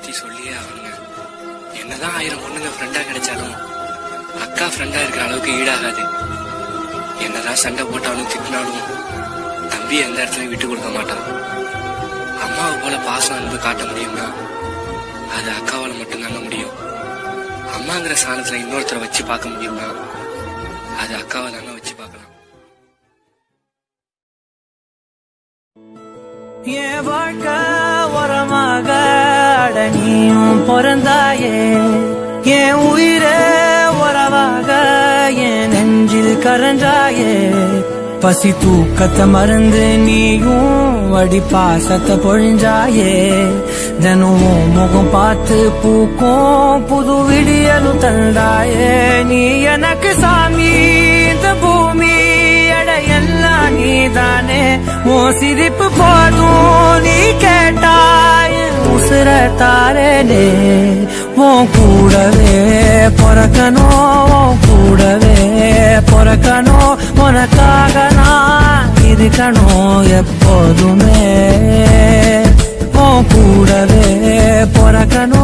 பத்தி சொல்லியே ஆகணுங்க. என்னதான் 1000 பொண்ணுங்க ஃப்ரெண்டா கிடைச்சாலும் அக்கா ஃப்ரெண்டா இருக்கிற அளவுக்கு ஈடாகாது. என்னதான் சண்டை போட்டாலும் திட்டினாலும் தம்பி எந்த இடத்துலயும் விட்டு கொடுக்க மாட்டான். அம்மாவை போல பாசம் அன்பு காட்ட முடியும்னா அது அக்காவால மட்டும்தாங்க முடியும். அம்மாங்கிற சாணத்துல இன்னொருத்தரை வச்சு பார்க்க முடியும்னா அது அக்காவை தாங்க வச்சு பார்க்கலாம். என் வாழ்க்கை உரமாக நீயும் பிறந்தாயே, என் உயிரே உறவாக என் நெஞ்சில் கரஞ்சாயே. பசி தூக்கத்தை மறந்து நீயும் அடி பாசத்தை பொழிஞ்சாயே. தினமும் முகம் பார்த்து பூக்கும் புது விடியலும் தந்தாயே. நீ எனக்கு சாமி, இந்த பூமி எல்லாம் நீதானே. உன் சிரிப்பு போதும் நீ கேட்டாய் உசுர தாரேனே. உன் கூடவே பிறக்கணும், உன் கூடவே பிறக்கணும். உனக்காக நான் இருக்கணும் எப்போதுமே. உன் கூடவே பிறக்கணும்.